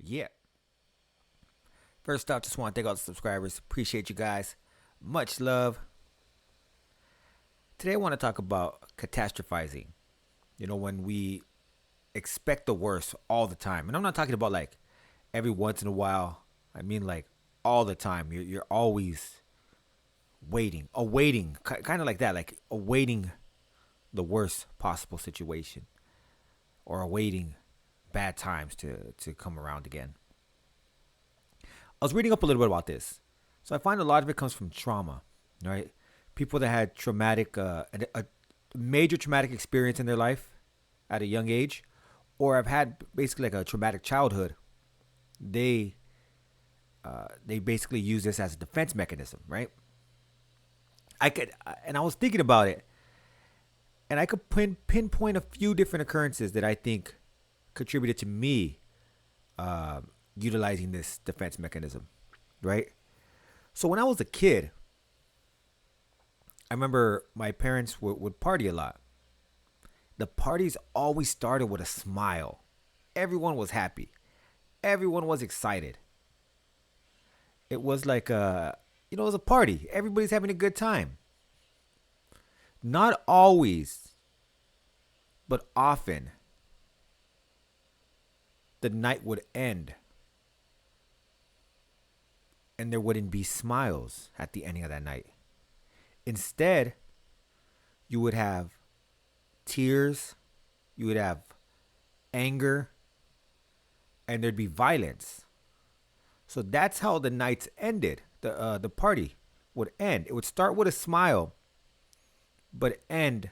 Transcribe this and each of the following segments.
Yeah. First off, just want to thank all the subscribers. Appreciate you guys. Much love. Today I want to talk about catastrophizing. When we expect the worst all the time. And I'm not talking about like every once in a while. I mean like all the time. You're always awaiting, kind of like that, like awaiting the worst possible situation or awaiting bad times to come around again. I was reading up a little bit about this. So I find a lot of it comes from trauma, right? People that had a major traumatic experience in their life at a young age, or have had basically like a traumatic childhood. They they basically use this as a defense mechanism, right? And I was thinking about it, and I could pinpoint a few different occurrences that I think contributed to me utilizing this defense mechanism, right? So when I was a kid, I remember my parents would party a lot. The parties always started with a smile. Everyone was happy. Everyone was excited. It was like it was a party. Everybody's having a good time. Not always, but often, the night would end and there wouldn't be smiles at the ending of that night. Instead, you would have tears, you would have anger, and there'd be violence. So that's how the nights ended. The party would end. It would start with a smile, but end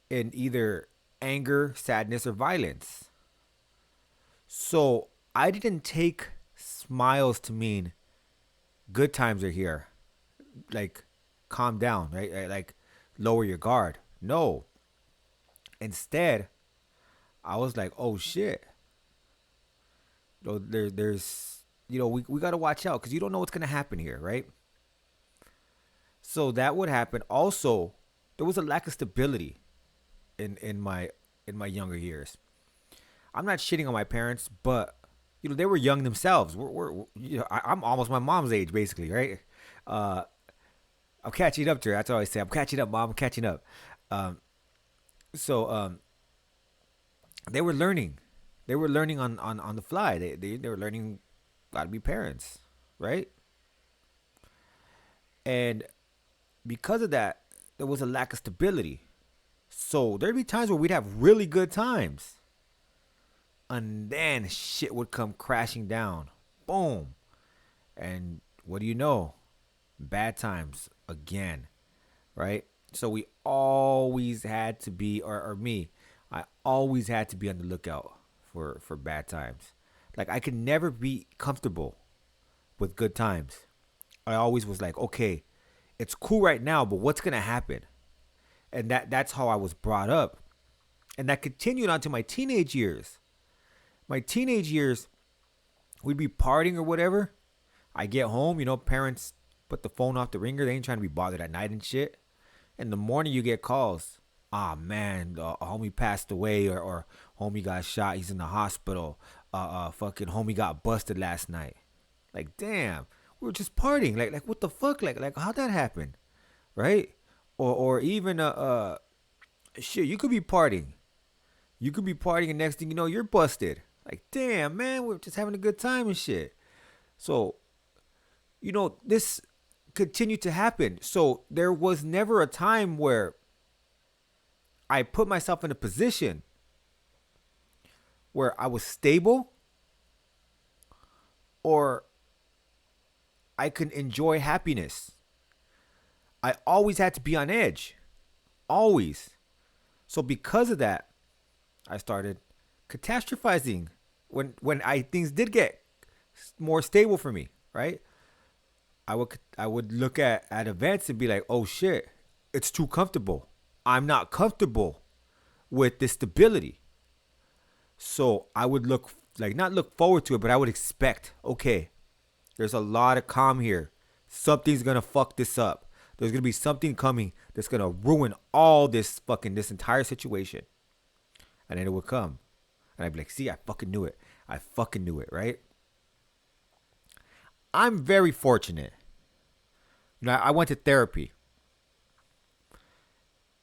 in either anger, sadness, or violence. So I didn't take smiles to mean good times are here. Like, calm down, right? Like, lower your guard. No. Instead, I was like, oh shit. There's, we got to watch out because you don't know what's going to happen here, right? So that would happen. Also, there was a lack of stability in my younger years. I'm not shitting on my parents, but they were young themselves. I'm almost my mom's age, basically, right? I'm catching up to her. That's all I say. I'm catching up, mom. I'm catching up. So they were learning. They were learning on the fly. They were learning how to be parents, right? And because of that, there was a lack of stability. So there'd be times where we'd have really good times. And then shit would come crashing down. Boom. And what do you know? Bad times again, right? So we always had to be, or me, I always had to be on the lookout for bad times. Like, I could never be comfortable with good times. I always was like, okay, it's cool right now, but what's gonna happen? And that's how I was brought up. And that continued on to my teenage years. My teenage years, we'd be partying or whatever. I get home, parents put the phone off the ringer. They ain't trying to be bothered at night and shit. In the morning, you get calls. Ah, man, a homie passed away, or homie got shot. He's in the hospital. Fucking homie got busted last night. Like, damn, we were just partying. Like what the fuck? Like how'd that happen? Right? Or even shit, you could be partying. You could be partying, and next thing you know, you're busted. Like, damn, man, we're just having a good time and shit. So, this continued to happen. So there was never a time where I put myself in a position where I was stable or I could enjoy happiness. I always had to be on edge. Always. So because of that, I started catastrophizing when things did get more stable for me, right? I would look at events and be like, oh shit, it's too comfortable. I'm not comfortable with this stability. So I would not look forward to it, but I would expect, okay, there's a lot of calm here. Something's gonna fuck this up. There's gonna be something coming that's gonna ruin all this entire situation. And then it would come. And I'd be like, see, I fucking knew it. I fucking knew it, right? I'm very fortunate. I went to therapy.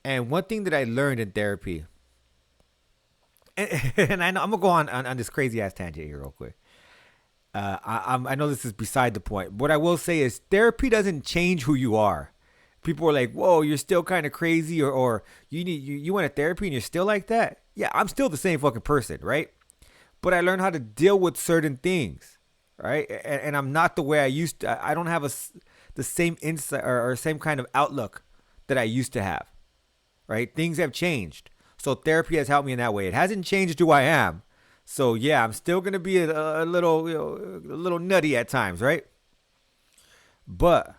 And one thing that I learned in therapy, and I know I'm going to go on this crazy ass tangent here real quick. I know this is beside the point. What I will say is therapy doesn't change who you are. People are like, "Whoa, you're still kind of crazy," or you went to therapy and you're still like that. Yeah, I'm still the same fucking person, right? But I learned how to deal with certain things, right? And I'm not the way I used to. I don't have the same insight or same kind of outlook that I used to have, right? Things have changed. So therapy has helped me in that way. It hasn't changed who I am. So yeah, I'm still gonna be a little, a little nutty at times, right? But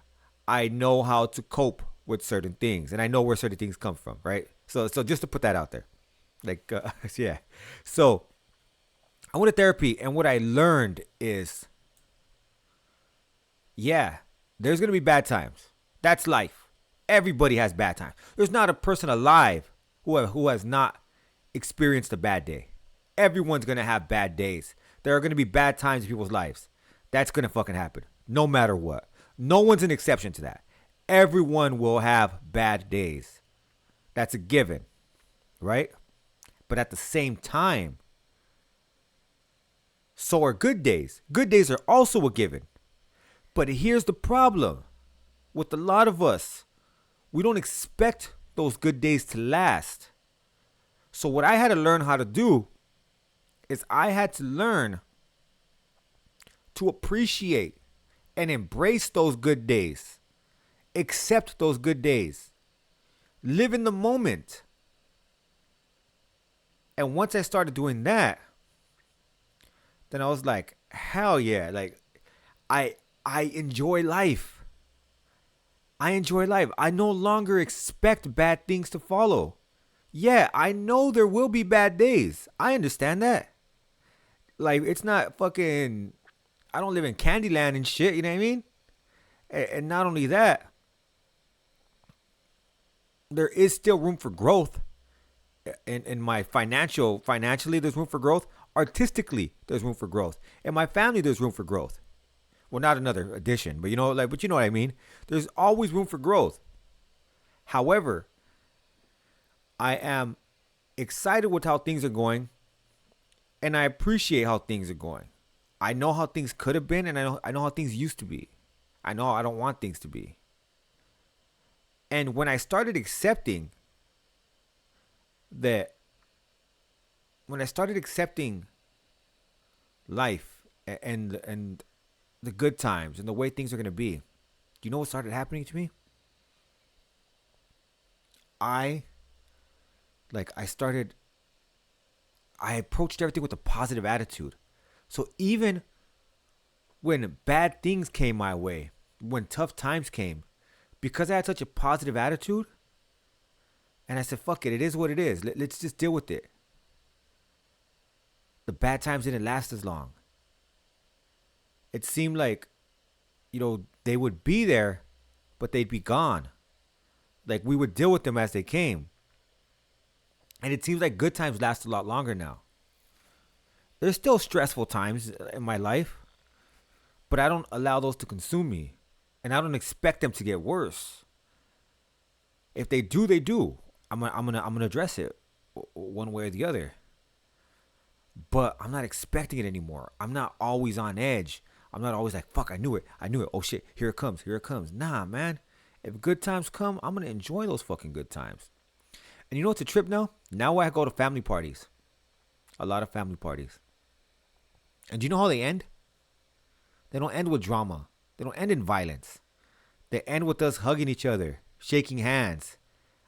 I know how to cope with certain things, and I know where certain things come from, right? So just to put that out there, like yeah. So I went to therapy, and what I learned is, yeah, there's gonna be bad times. That's life. Everybody has bad times. There's not a person alive who has not experienced a bad day. Everyone's gonna have bad days. There are gonna be bad times in people's lives. That's gonna fucking happen, no matter what. No one's an exception to that. Everyone will have bad days. That's a given, right? But at the same time, so are good days. Good days are also a given. But here's the problem with a lot of us. We don't expect those good days to last. So what I had to learn how to do is I had to learn to appreciate and embrace those good days. Accept those good days. Live in the moment. And once I started doing that, then I was like, hell yeah. Like I enjoy life. I enjoy life. I no longer expect bad things to follow. Yeah, I know there will be bad days. I understand that. Like, it's not fucking, I don't live in Candyland and shit, you know what I mean? And not only that, there is still room for growth in my financially there's room for growth. Artistically, there's room for growth. In my family, there's room for growth. Well, not another addition, but but you know what I mean? There's always room for growth. However, I am excited with how things are going, and I appreciate how things are going. I know how things could have been, and I know how things used to be. I know I don't want things to be. And when I started accepting that, when I started accepting life and the good times and the way things are going to be, do you know what started happening to me? I approached everything with a positive attitude. So even when bad things came my way, when tough times came, because I had such a positive attitude, and I said, fuck it, it is what it is. Let's just deal with it. The bad times didn't last as long. It seemed like, they would be there, but they'd be gone. Like, we would deal with them as they came. And it seems like good times last a lot longer now. There's still stressful times in my life, but I don't allow those to consume me. And I don't expect them to get worse. If they do, they do. I'm gonna address it one way or the other. But I'm not expecting it anymore. I'm not always on edge. I'm not always like, fuck, I knew it. Oh shit, here it comes. Nah, man. If good times come, I'm gonna enjoy those fucking good times. And you know what's a trip now? Now I go to family parties. A lot of family parties. And do you know how they end? They don't end with drama. They don't end in violence. They end with us hugging each other, shaking hands.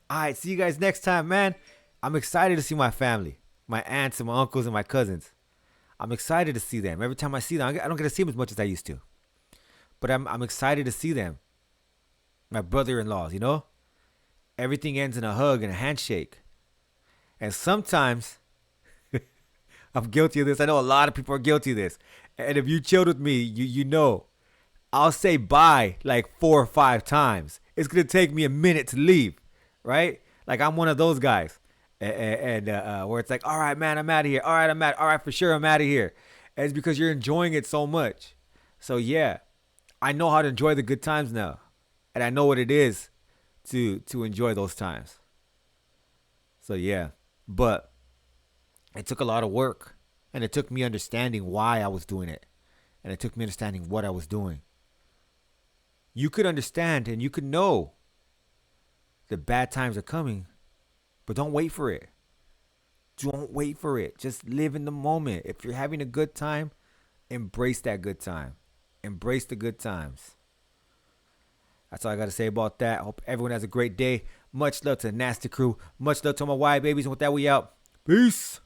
All right, see you guys next time, man. I'm excited to see my family, my aunts and my uncles and my cousins. I'm excited to see them. Every time I see them, I don't get to see them as much as I used to. But I'm excited to see them. My brother-in-laws, Everything ends in a hug and a handshake. And sometimes, I'm guilty of this. I know a lot of people are guilty of this. And if you chilled with me, you know, I'll say bye like 4 or 5 times. It's going to take me a minute to leave, right? Like, I'm one of those guys. And where it's like, all right, man, I'm out of here. All right, for sure, I'm out of here. And it's because you're enjoying it so much. So, yeah, I know how to enjoy the good times now. And I know what it is to enjoy those times. So yeah. But it took a lot of work. And it took me understanding why I was doing it. And it took me understanding what I was doing. You could understand and you could know the bad times are coming, but don't wait for it. Don't wait for it. Just live in the moment. If you're having a good time, embrace that good time. Embrace the good times. That's all I got to say about that. I hope everyone has a great day. Much love to the Nasty Crew. Much love to my Y babies. And with that, we out. Peace.